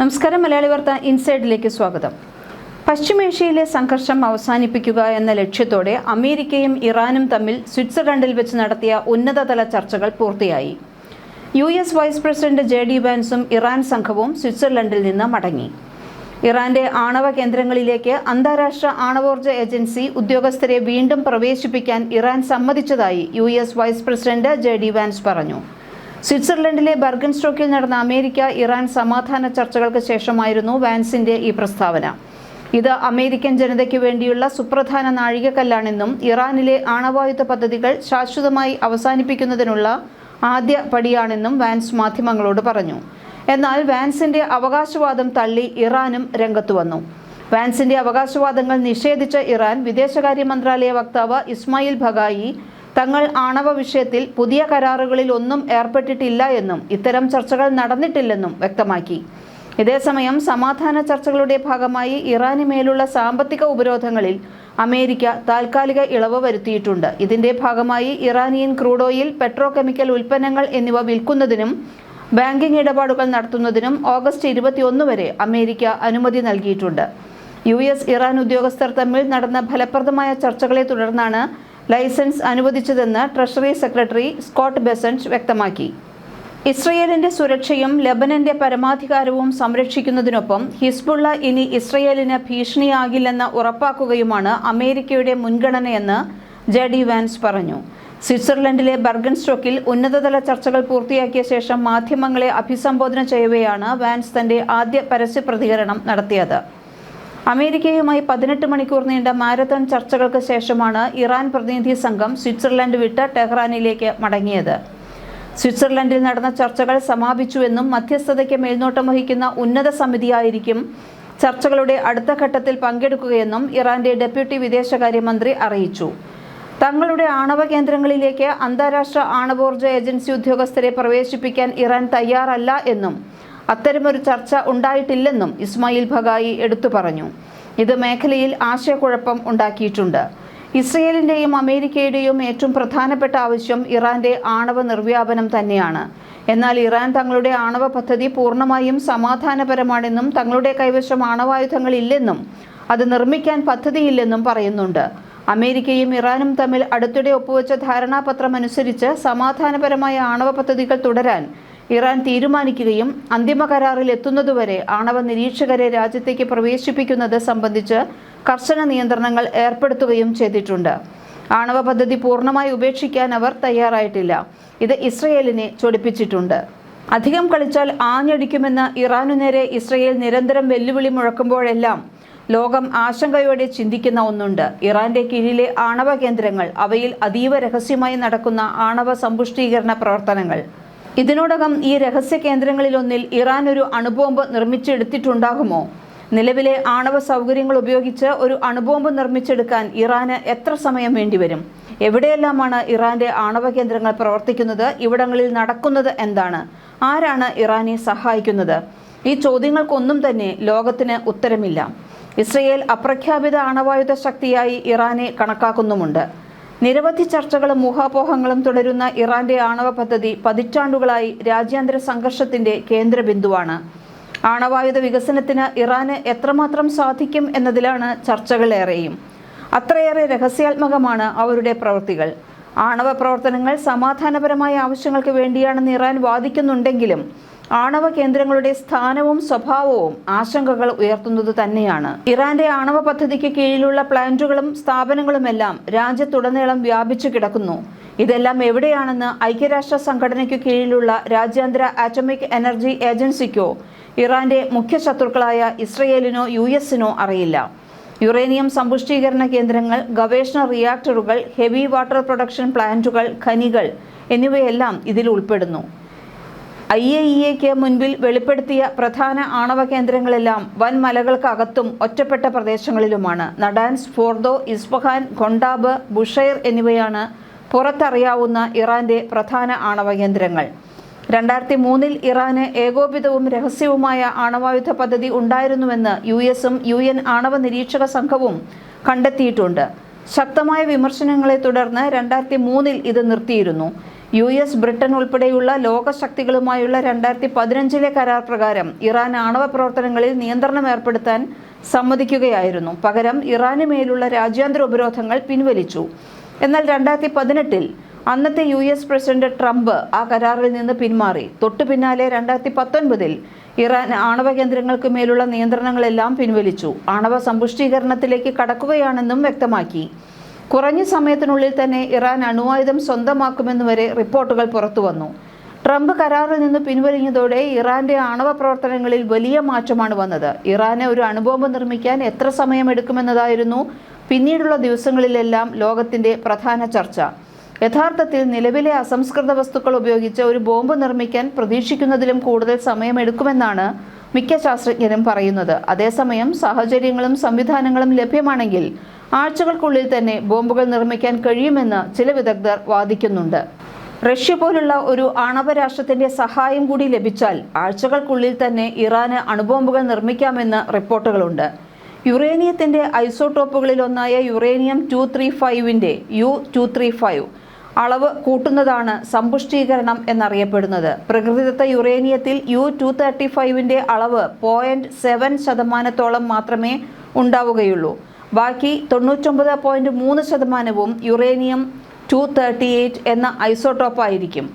നമസ്കാരം. മലയാളി വാർത്ത ഇൻസൈഡിലേക്ക് സ്വാഗതം. പശ്ചിമേഷ്യയിലെ സംഘർഷം അവസാനിപ്പിക്കുക എന്ന ലക്ഷ്യത്തോടെ അമേരിക്കയും ഇറാനും തമ്മിൽ സ്വിറ്റ്സർലൻഡിൽ വെച്ച് നടത്തിയ ഉന്നതതല ചർച്ചകൾ പൂർത്തിയായി. US വൈസ് പ്രസിഡന്റ് JD വാൻസും ഇറാൻ സംഘവും സ്വിറ്റ്സർലൻഡിൽ നിന്ന് മടങ്ങി. ഇറാന്റെ ആണവ കേന്ദ്രങ്ങളിലേക്ക് അന്താരാഷ്ട്ര ആണവോർജ ഏജൻസി ഉദ്യോഗസ്ഥരെ വീണ്ടും പ്രവേശിപ്പിക്കാൻ ഇറാൻ സമ്മതിച്ചതായി US vice president JD Vance പറഞ്ഞു. സ്വിറ്റ്സർലൻഡിലെ ബർഗൻസ്റ്റോക്കിൽ നടന്ന അമേരിക്ക-ഇറാൻ സമാധാന ചർച്ചകൾക്ക് ശേഷമായിരുന്നു വാൻസിന്റെ ഈ പ്രസ്താവന. ഇത് അമേരിക്കൻ ജനതയ്ക്ക് വേണ്ടിയുള്ള സുപ്രധാന നാഴികക്കല്ലാണെന്നും ഇറാനിലെ ആണവായുധ പദ്ധതികൾ ശാശ്വതമായി അവസാനിപ്പിക്കുന്നതിനുള്ള ആദ്യ പടിയാണെന്നും വാൻസ് മാധ്യമങ്ങളോട് പറഞ്ഞു. എന്നാൽ വാൻസിന്റെ അവകാശവാദം തള്ളി ഇറാനും രംഗത്തു വന്നു. വാൻസിന്റെ അവകാശവാദങ്ങൾ നിഷേധിച്ച ഇറാൻ വിദേശകാര്യ മന്ത്രാലയ വക്താവ് ഇസ്മായിൽ ബഗായി തങ്ങൾ ആണവ വിഷയത്തിൽ പുതിയ കരാറുകളിൽ ഒന്നും ഏർപ്പെട്ടിട്ടില്ല എന്നും ഇത്തരം ചർച്ചകൾ നടന്നിട്ടില്ലെന്നും വ്യക്തമാക്കി. ഇതേസമയം സമാധാന ചർച്ചകളുടെ ഭാഗമായി ഇറാന് മേലുള്ള സാമ്പത്തിക ഉപരോധങ്ങളിൽ അമേരിക്ക താൽക്കാലിക ഇളവ് വരുത്തിയിട്ടുണ്ട്. ഇതിന്റെ ഭാഗമായി Iranian crude oil, petrochemical ഉൽപ്പന്നങ്ങൾ എന്നിവ വിൽക്കുന്നതിനും ബാങ്കിംഗ് ഇടപാടുകൾ നടത്തുന്നതിനും ഓഗസ്റ്റ് 21 വരെ അമേരിക്ക അനുമതി നൽകിയിട്ടുണ്ട്. US ഇറാൻ ഉദ്യോഗസ്ഥർ തമ്മിൽ നടന്ന ഫലപ്രദമായ ചർച്ചകളെ തുടർന്നാണ് ലൈസൻസ് അനുവദിച്ചതെന്ന് ട്രഷറി സെക്രട്ടറി സ്കോട്ട് ബെസന്റ് വ്യക്തമാക്കി. ഇസ്രയേലിന്റെ സുരക്ഷയും ലെബനന്റെ പരമാധികാരവും സംരക്ഷിക്കുന്നതിനൊപ്പം ഹിസ്ബുള്ള ഇനി ഇസ്രയേലിന് ഭീഷണിയാകില്ലെന്ന് ഉറപ്പാക്കുകയുമാണ് അമേരിക്കയുടെ മുൻഗണനയെന്ന് JD വാൻസ് പറഞ്ഞു. സ്വിറ്റ്സർലൻഡിലെ ബർഗൻസ്റ്റോക്കിൽ ഉന്നതതല ചർച്ചകൾ പൂർത്തിയാക്കിയ ശേഷം മാധ്യമങ്ങളെ അഭിസംബോധന ചെയ്യവെയാണ് വാൻസ് തന്റെ ആദ്യ പരസ്യ പ്രതികരണം നടത്തിയത്. അമേരിക്കയുമായി 18 മണിക്കൂർ നീണ്ട മാരത്തൺ ചർച്ചകൾക്ക് ശേഷമാണ് ഇറാൻ പ്രതിനിധി സംഘം സ്വിറ്റ്സർലൻഡ് വിട്ട് ടെഹ്റാനിലേക്ക് മടങ്ങിയത്. സ്വിറ്റ്സർലൻഡിൽ നടന്ന ചർച്ചകൾ സമാപിച്ചുവെന്നും മധ്യസ്ഥതയ്ക്ക് മേൽനോട്ടം വഹിക്കുന്ന ഉന്നത സമിതിയായിരിക്കും ചർച്ചകളുടെ അടുത്ത ഘട്ടത്തിൽ പങ്കെടുക്കുകയെന്നും ഇറാന്റെ ഡെപ്യൂട്ടി വിദേശകാര്യമന്ത്രി അറിയിച്ചു. തങ്ങളുടെ ആണവ കേന്ദ്രങ്ങളിലേക്ക് അന്താരാഷ്ട്ര ആണവോർജ ഏജൻസി ഉദ്യോഗസ്ഥരെ പ്രവേശിപ്പിക്കാൻ ഇറാൻ തയ്യാറല്ല എന്നും അത്തരമൊരു ചർച്ച ഉണ്ടായിട്ടില്ലെന്നും ഇസ്മായിൽ ബഗായി എടുത്തു പറഞ്ഞു. ഇത് മേഖലയിൽ ആശയക്കുഴപ്പം ഉണ്ടാക്കിയിട്ടുണ്ട്. ഇസ്രയേലിന്റെയും അമേരിക്കയുടെയും ഏറ്റവും പ്രധാനപ്പെട്ട ആവശ്യം ഇറാന്റെ ആണവ നിർവ്യാപനം തന്നെയാണ്. എന്നാൽ ഇറാൻ തങ്ങളുടെ ആണവ പദ്ധതി പൂർണ്ണമായും സമാധാനപരമാണെന്നും തങ്ങളുടെ കൈവശം ആണവായുധങ്ങളില്ലെന്നും അത് നിർമ്മിക്കാൻ പദ്ധതിയില്ലെന്നും പറയുന്നുണ്ട്. അമേരിക്കയും ഇറാനും തമ്മിൽ അടുത്തിടെ ഒപ്പുവെച്ച ധാരണാപത്രം അനുസരിച്ച് സമാധാനപരമായ ആണവ പദ്ധതികൾ തുടരാൻ ഇറാൻ തീരുമാനിക്കുകയും അന്തിമ കരാറിൽ എത്തുന്നതുവരെ ആണവ നിരീക്ഷകരെ രാജ്യത്തേക്ക് പ്രവേശിപ്പിക്കുന്നത് സംബന്ധിച്ച് കർശന നിയന്ത്രണങ്ങൾ ഏർപ്പെടുത്തുകയും ചെയ്തിട്ടുണ്ട്. ആണവ പദ്ധതി പൂർണ്ണമായി ഉപേക്ഷിക്കാൻ അവർ തയ്യാറായിട്ടില്ല. ഇത് ഇസ്രയേലിനെ ചൊടിപ്പിച്ചിട്ടുണ്ട്. അധികം കളിച്ചാൽ ആഞ്ഞടിക്കുമെന്ന് ഇറാനു നേരെ ഇസ്രയേൽ നിരന്തരം വെല്ലുവിളി മുഴക്കുമ്പോഴെല്ലാം ലോകം ആശങ്കയോടെ ചിന്തിക്കുന്ന ഒന്നുണ്ട്: ഇറാന്റെ കീഴിലെ ആണവ കേന്ദ്രങ്ങൾ, അവയിൽ അതീവ രഹസ്യമായി നടക്കുന്ന ആണവ സമ്പുഷ്ടീകരണ പ്രവർത്തനങ്ങൾ. ഇതിനോടകം ഈ രഹസ്യ കേന്ദ്രങ്ങളിലൊന്നിൽ ഇറാൻ ഒരു അണുബോംബ് നിർമ്മിച്ചെടുത്തിട്ടുണ്ടാകുമോ? നിലവിലെ ആണവ സൗകര്യങ്ങൾ ഉപയോഗിച്ച് ഒരു അണുബോംബ് നിർമ്മിച്ചെടുക്കാൻ ഇറാന് എത്ര സമയം വേണ്ടിവരും? എവിടെയെല്ലാമാണ് ഇറാന്റെ ആണവ കേന്ദ്രങ്ങൾ പ്രവർത്തിക്കുന്നത്? ഇവിടങ്ങളിൽ നടക്കുന്നത് എന്താണ്? ആരാണ് ഇറാനെ സഹായിക്കുന്നത്? ഈ ചോദ്യങ്ങൾക്കൊന്നും തന്നെ ലോകത്തിന് ഉത്തരമില്ല. ഇസ്രയേൽ അപ്രഖ്യാപിത ആണവായുധ ശക്തിയായി ഇറാനെ കണക്കാക്കുന്നുമുണ്ട്. നിരവധി ചർച്ചകളും ഊഹാപോഹങ്ങളും തുടരുന്ന ഇറാന്റെ ആണവ പദ്ധതി പതിറ്റാണ്ടുകളായി രാജ്യാന്തര സംഘർഷത്തിന്റെ കേന്ദ്രബിന്ദുവാണ്. ആണവായുധ വികസനത്തിന് ഇറാന് എത്രമാത്രം സാധിക്കും എന്നതിലാണ് ചർച്ചകളേറെയും. അത്രയേറെ രഹസ്യാത്മകമാണ് അവരുടെ പ്രവൃത്തികൾ. ആണവ പ്രവർത്തനങ്ങൾ സമാധാനപരമായ ആവശ്യങ്ങൾക്ക് വേണ്ടിയാണെന്ന് ഇറാൻ വാദിക്കുന്നുണ്ടെങ്കിലും ആണവ കേന്ദ്രങ്ങളുടെ സ്ഥാനവും സ്വഭാവവും ആശങ്കകൾ ഉയർത്തുന്നത് തന്നെയാണ്. ഇറാന്റെ ആണവ പദ്ധതിക്ക് കീഴിലുള്ള പ്ലാന്റുകളും സ്ഥാപനങ്ങളുമെല്ലാം രാജ്യത്തുടനീളം വ്യാപിച്ചു കിടക്കുന്നു. ഇതെല്ലാം എവിടെയാണെന്ന് ഐക്യരാഷ്ട്ര സംഘടനയ്ക്കു കീഴിലുള്ള രാജ്യാന്തര ആറ്റോമിക് എനർജി ഏജൻസിക്കോ ഇറാന്റെ മുഖ്യ ശത്രുക്കളായ ഇസ്രയേലിനോ US-നോ അറിയില്ല. യുറേനിയം സമ്പുഷ്ടീകരണ കേന്ദ്രങ്ങൾ, ഗവേഷണ റിയാക്ടറുകൾ, ഹെവി വാട്ടർ പ്രൊഡക്ഷൻ പ്ലാന്റുകൾ, ഖനികൾ എന്നിവയെല്ലാം ഇതിൽ ഉൾപ്പെടുന്നു. IAEAയ്ക്ക് മുൻപിൽ വെളിപ്പെടുത്തിയ പ്രധാന ആണവ കേന്ദ്രങ്ങളെല്ലാം വൻമലകൾക്കകത്തും ഒറ്റപ്പെട്ട പ്രദേശങ്ങളിലുമാണ്. നടാൻസ്, ഫോർദോ, ഇസ്ഫഹാൻ, ഖൊണ്ടാബ്, ബുഷൈർ എന്നിവയാണ് പുറത്തറിയാവുന്ന ഇറാന്റെ പ്രധാന ആണവ കേന്ദ്രങ്ങൾ. 2003 ഇറാന് ഏകോപിതവും രഹസ്യവുമായ ആണവായുധ പദ്ധതി ഉണ്ടായിരുന്നുവെന്ന് US-ഉം UN ആണവ നിരീക്ഷക സംഘവും കണ്ടെത്തിയിട്ടുണ്ട്. ശക്തമായ വിമർശനങ്ങളെ തുടർന്ന് 2003 ഇത് നിർത്തിയിരുന്നു. US, ബ്രിട്ടൻ ഉൾപ്പെടെയുള്ള ലോകശക്തികളുമായുള്ള 2015 കരാർ പ്രകാരം ഇറാൻ ആണവ പ്രവർത്തനങ്ങളിൽ നിയന്ത്രണം ഏർപ്പെടുത്താൻ സമ്മതിക്കുകയായിരുന്നു. പകരം ഇറാന് മേലുള്ള രാജ്യാന്തര ഉപരോധങ്ങൾ പിൻവലിച്ചു. എന്നാൽ 2018 അന്നത്തെ US പ്രസിഡന്റ് ട്രംപ് ആ കരാറിൽ നിന്ന് പിന്മാറി. തൊട്ടു പിന്നാലെ 2019 ഇറാൻ ആണവ കേന്ദ്രങ്ങൾക്ക് മേലുള്ള നിയന്ത്രണങ്ങളെല്ലാം പിൻവലിച്ചു. ആണവ സമ്പുഷ്ടീകരണത്തിലേക്ക് കടക്കുകയാണെന്നും വ്യക്തമാക്കി. കുറഞ്ഞ സമയത്തിനുള്ളിൽ തന്നെ ഇറാൻ അണുവായുധം സ്വന്തമാക്കുമെന്ന് വരെ റിപ്പോർട്ടുകൾ പുറത്തുവന്നു. ട്രംപ് കരാറിൽ നിന്ന് പിൻവലിഞ്ഞതോടെ ഇറാന്റെ ആണവ പ്രവർത്തനങ്ങളിൽ വലിയ മാറ്റമാണ് വന്നത്. ഇറാന് ഒരു അണുബോംബ് നിർമ്മിക്കാൻ എത്ര സമയമെടുക്കുമെന്നതായിരുന്നു പിന്നീടുള്ള ദിവസങ്ങളിലെല്ലാം ലോകത്തിന്റെ പ്രധാന ചർച്ച. യഥാർത്ഥത്തിൽ നിലവിലെ അസംസ്കൃത വസ്തുക്കൾ ഉപയോഗിച്ച് ഒരു ബോംബ് നിർമ്മിക്കാൻ പ്രതീക്ഷിക്കുന്നതിലും കൂടുതൽ സമയമെടുക്കുമെന്നാണ് മിക്ക ശാസ്ത്രജ്ഞരും പറയുന്നത്. അതേസമയം സാഹചര്യങ്ങളും സംവിധാനങ്ങളും ലഭ്യമാണെങ്കിൽ ആഴ്ചകൾക്കുള്ളിൽ തന്നെ ബോംബുകൾ നിർമ്മിക്കാൻ കഴിയുമെന്ന് ചില വിദഗ്ധർ വാദിക്കുന്നുണ്ട്. റഷ്യ പോലുള്ള ഒരു ആണവ രാഷ്ട്രത്തിന്റെ സഹായം കൂടി ലഭിച്ചാൽ ആഴ്ചകൾക്കുള്ളിൽ തന്നെ ഇറാന് അണുബോംബുകൾ നിർമ്മിക്കാമെന്ന് റിപ്പോർട്ടുകളുണ്ട്. യുറേനിയത്തിന്റെ ഐസോട്ടോപ്പുകളിലൊന്നായ യുറേനിയം 235ന്റെ U-235 അളവ് കൂട്ടുന്നതാണ് സമ്പുഷ്ടീകരണം എന്നറിയപ്പെടുന്നത്. പ്രകൃതിദത്ത യുറേനിയത്തിൽ U-235ന്റെ അളവ് 0.7% മാത്രമേ ഉണ്ടാവുകയുള്ളൂ. ബാക്കി 99.3% യുറേനിയം 238 എന്ന ഐസോട്ടോപ്പായിരിക്കും.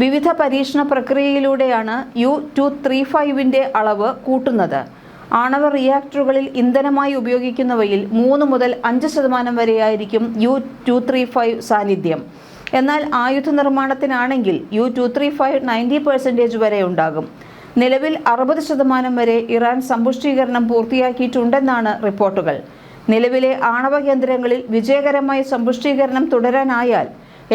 വിവിധ പരീക്ഷണ പ്രക്രിയയിലൂടെയാണ് U-235ന്റെ അളവ് കൂട്ടുന്നത്. ആണവ റിയാക്ടറുകളിൽ ഇന്ധനമായി ഉപയോഗിക്കുന്നവയിൽ 3 മുതൽ 5% വരെയായിരിക്കും U-235 സാന്നിധ്യം. എന്നാൽ ആയുധ നിർമ്മാണത്തിനാണെങ്കിൽ U-235 90% വരെ ഉണ്ടാകും. നിലവിൽ 60% വരെ ഇറാൻ സമ്പുഷ്ടീകരണം പൂർത്തിയാക്കിയിട്ടുണ്ടെന്നാണ് റിപ്പോർട്ടുകൾ. നിലവിലെ ആണവ കേന്ദ്രങ്ങളിൽ വിജയകരമായി സമ്പുഷ്ടീകരണം തുടരാനായാൽ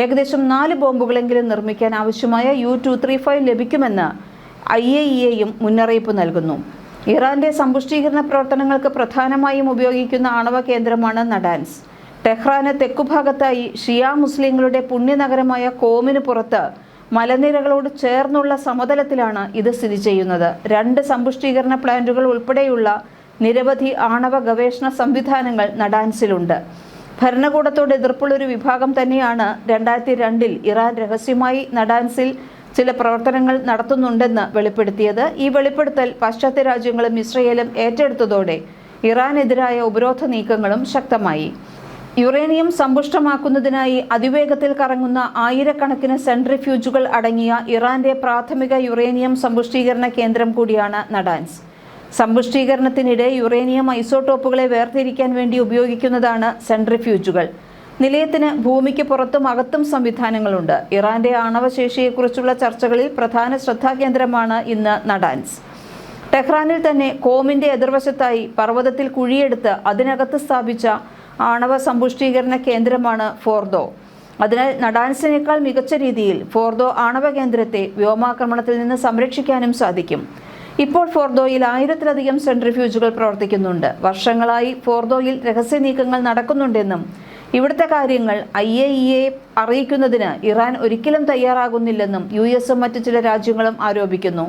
ഏകദേശം 4 ബോംബുകളെങ്കിലും നിർമ്മിക്കാൻ ആവശ്യമായ U-235 ലഭിക്കുമെന്ന് IAEAയും മുന്നറിയിപ്പ് നൽകുന്നു. ഇറാന്റെ സമ്പുഷ്ടീകരണ പ്രവർത്തനങ്ങൾക്ക് പ്രധാനമായും ഉപയോഗിക്കുന്ന ആണവ കേന്ദ്രമാണ് നടാൻസ്. ടെഹ്റാന് തെക്കുഭാഗത്തായി ഷിയ മുസ്ലിങ്ങളുടെ പുണ്യനഗരമായ കോമിന് പുറത്ത് മലനിരകളോട് ചേർന്നുള്ള സമതലത്തിലാണ് ഇത് സ്ഥിതി ചെയ്യുന്നത്. 2 സമ്പുഷ്ടീകരണ പ്ലാന്റുകൾ ഉൾപ്പെടെയുള്ള നിരവധി ആണവ ഗവേഷണ സംവിധാനങ്ങൾ നടാൻസിലുണ്ട്. ഭരണകൂടത്തോട് എതിർപ്പുള്ളൊരു വിഭാഗം തന്നെയാണ് 2002 ഇറാൻ രഹസ്യമായി നടാൻസിൽ ചില പ്രവർത്തനങ്ങൾ നടത്തുന്നുണ്ടെന്ന് വെളിപ്പെടുത്തിയത്. ഈ വെളിപ്പെടുത്തൽ പാശ്ചാത്യ രാജ്യങ്ങളും ഇസ്രയേലും ഏറ്റെടുത്തതോടെ ഇറാനെതിരായ ഉപരോധ നീക്കങ്ങളും ശക്തമായി. യുറേനിയം സമ്പുഷ്ടമാക്കുന്നതിനായി അതിവേഗത്തിൽ കറങ്ങുന്ന ആയിരക്കണക്കിന് സെൻട്രിഫ്യൂജുകൾ അടങ്ങിയ ഇറാന്റെ പ്രാഥമിക യുറേനിയം സമ്പുഷ്ടീകരണ കേന്ദ്രം കൂടിയാണ് നടാൻസ്. സമ്പുഷ്ടീകരണത്തിനിടെ യുറേനിയം ഐസോട്ടോപ്പുകളെ വേർതിരിക്കാൻ വേണ്ടി ഉപയോഗിക്കുന്നതാണ് സെൻട്രിഫ്യൂജുകൾ. നിലയത്തിന് ഭൂമിക്ക് പുറത്തും അകത്തും സംവിധാനങ്ങളുണ്ട്. ഇറാന്റെ ആണവശേഷിയെക്കുറിച്ചുള്ള ചർച്ചകളിൽ പ്രധാന ശ്രദ്ധാകേന്ദ്രമാണ് ഇന്ന് നടാൻസ്. ടെഹ്റാനിൽ തന്നെ കോമിന്റെ എതിർവശത്തായി പർവ്വതത്തിൽ കുഴിയെടുത്ത് അതിനകത്ത് സ്ഥാപിച്ച ആണവ സമ്പുഷ്ടീകരണ കേന്ദ്രമാണ് ഫോർദോ. അതിനാൽ നടാൻസിനേക്കാൾ മികച്ച രീതിയിൽ ഫോർദോ ആണവ കേന്ദ്രത്തെ വ്യോമാക്രമണത്തിൽ നിന്ന് സംരക്ഷിക്കാനും സാധിക്കും. ഇപ്പോൾ ഫോർദോയിൽ 1000-ലധികം സെൻട്രിഫ്യൂജുകൾ പ്രവർത്തിക്കുന്നുണ്ട്. വർഷങ്ങളായി ഫോർദോയിൽ രഹസ്യ നീക്കങ്ങൾ നടക്കുന്നുണ്ടെന്നും ഇവിടുത്തെ കാര്യങ്ങൾ IAEA അറിയിക്കുന്നതിന് ഇറാൻ ഒരിക്കലും തയ്യാറാകുന്നില്ലെന്നും US മറ്റു ചില രാജ്യങ്ങളും ആരോപിക്കുന്നു.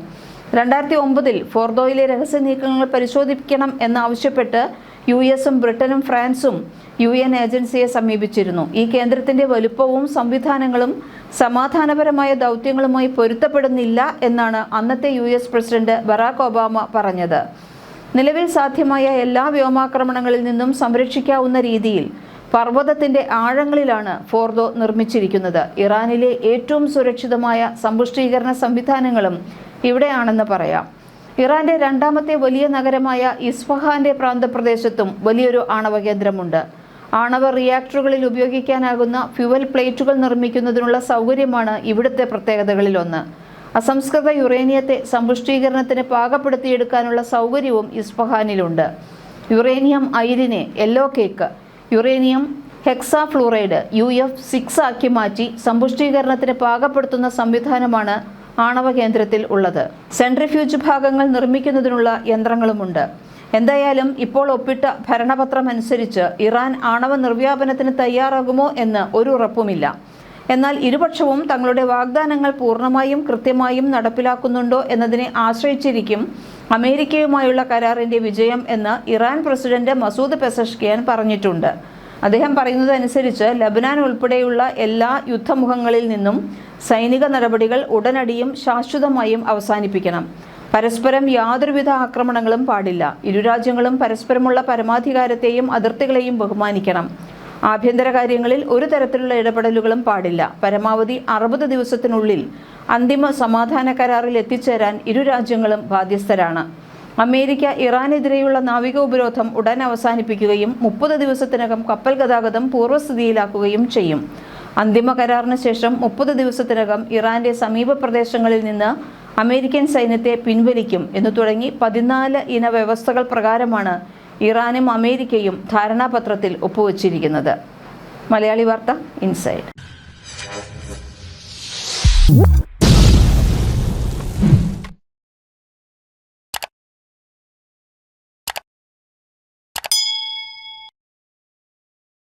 2009 ഫോർദോയിലെ രഹസ്യ നീക്കങ്ങൾ പരിശോധിക്കണം എന്നാവശ്യപ്പെട്ട് US-ഉം ബ്രിട്ടനും ഫ്രാൻസും UN ഏജൻസിയെ സമീപിച്ചിരുന്നു. ഈ കേന്ദ്രത്തിന്റെ വലുപ്പവും സംവിധാനങ്ങളും സമാധാനപരമായ ദൗത്യങ്ങളുമായി പൊരുത്തപ്പെടുന്നില്ല എന്നാണ് അന്നത്തെ US പ്രസിഡന്റ് ബറാക് ഒബാമ പറഞ്ഞത്. നിലവിൽ സാധ്യമായ എല്ലാ വ്യോമാക്രമണങ്ങളിൽ നിന്നും സംരക്ഷിക്കാവുന്ന രീതിയിൽ പർവ്വതത്തിന്റെ ആഴങ്ങളിലാണ് ഫോർദോ നിർമ്മിച്ചിരിക്കുന്നത്. ഇറാനിലെ ഏറ്റവും സുരക്ഷിതമായ സമ്പുഷ്ടീകരണ സംവിധാനങ്ങളും ഇവിടെയാണെന്ന് പറയാം. ഇറാന്റെ 2ാമത്തെ വലിയ നഗരമായ ഇസ്ഫഹാന്റെ പ്രാന്തപ്രദേശത്തും വലിയൊരു ആണവ കേന്ദ്രമുണ്ട്. ആണവ റിയാക്ടറുകളിൽ ഉപയോഗിക്കാനാകുന്ന ഫ്യുവൽ പ്ലേറ്റുകൾ നിർമ്മിക്കുന്നതിനുള്ള സൗകര്യമാണ് ഇവിടുത്തെ പ്രത്യേകതകളിലൊന്ന്. അസംസ്കൃത യുറേനിയത്തെ സമ്പുഷ്ടീകരണത്തിന് പാകപ്പെടുത്തിയെടുക്കാനുള്ള സൗകര്യവും ഇസ്ഫഹാനിലുണ്ട്. യുറേനിയം അയിരിനെ yellow cake, uranium hexafluoride UF6 ആക്കി മാറ്റി സമ്പുഷ്ടീകരണത്തിന് പാകപ്പെടുത്തുന്ന സംവിധാനമാണ് ആണവ കേന്ദ്രത്തിൽ ഉള്ളത്. സെൻട്രിഫ്യൂജ് ഭാഗങ്ങൾ നിർമ്മിക്കുന്നതിനുള്ള യന്ത്രങ്ങളുമുണ്ട്. എന്തായാലും ഇപ്പോൾ ഒപ്പിട്ട ഭരണപത്രം അനുസരിച്ച് ഇറാൻ ആണവ നിർവ്യാപനത്തിന് തയ്യാറാകുമോ എന്ന് ഒരു ഉറപ്പുമില്ല. എന്നാൽ ഇരുപക്ഷവും തങ്ങളുടെ വാഗ്ദാനങ്ങൾ പൂർണ്ണമായും കൃത്യമായും നടപ്പിലാക്കുന്നുണ്ടോ എന്നതിനെ ആശ്രയിച്ചിരിക്കും അമേരിക്കയുമായുള്ള കരാറിന്റെ വിജയം എന്ന് ഇറാൻ പ്രസിഡന്റ് മസൂദ് പെസഷ്കിയാൻ പറഞ്ഞിട്ടുണ്ട്. അദ്ദേഹം പറയുന്നതനുസരിച്ച് ലബനാൻ ഉൾപ്പെടെയുള്ള എല്ലാ യുദ്ധമുഖങ്ങളിൽ നിന്നും സൈനിക നടപടികൾ ഉടനടിയും ശാശ്വതമായും അവസാനിപ്പിക്കണം. പരസ്പരം യാതൊരുവിധ ആക്രമണങ്ങളും പാടില്ല. ഇരു രാജ്യങ്ങളും പരസ്പരമുള്ള പരമാധികാരത്തെയും അതിർത്തികളെയും ബഹുമാനിക്കണം. ആഭ്യന്തര കാര്യങ്ങളിൽ ഒരു തരത്തിലുള്ള ഇടപെടലുകളും പാടില്ല. പരമാവധി 60 ദിവസത്തിനുള്ളിൽ അന്തിമ സമാധാന കരാറിൽ എത്തിച്ചേരാൻ ഇരു രാജ്യങ്ങളും ബാധ്യസ്ഥരാണ്. അമേരിക്ക ഇറാനെതിരെയുള്ള നാവിക ഉപരോധം ഉടൻ അവസാനിപ്പിക്കുകയും 30 ദിവസത്തിനകം കപ്പൽ ഗതാഗതം പൂർവ്വസ്ഥിതിയിലാക്കുകയും ചെയ്യും. അന്തിമ കരാറിന് ശേഷം 30 ദിവസത്തിനകം ഇറാന്റെ സമീപ പ്രദേശങ്ങളിൽ നിന്ന് അമേരിക്കൻ സൈന്യത്തെ പിൻവലിക്കും എന്നു തുടങ്ങി 14 ഇന വ്യവസ്ഥകൾ പ്രകാരമാണ് ഇറാനും അമേരിക്കയും ധാരണാപത്രത്തിൽ ഒപ്പുവച്ചിരിക്കുന്നത്. മലയാളി വാർത്ത ഇൻസൈഡ്.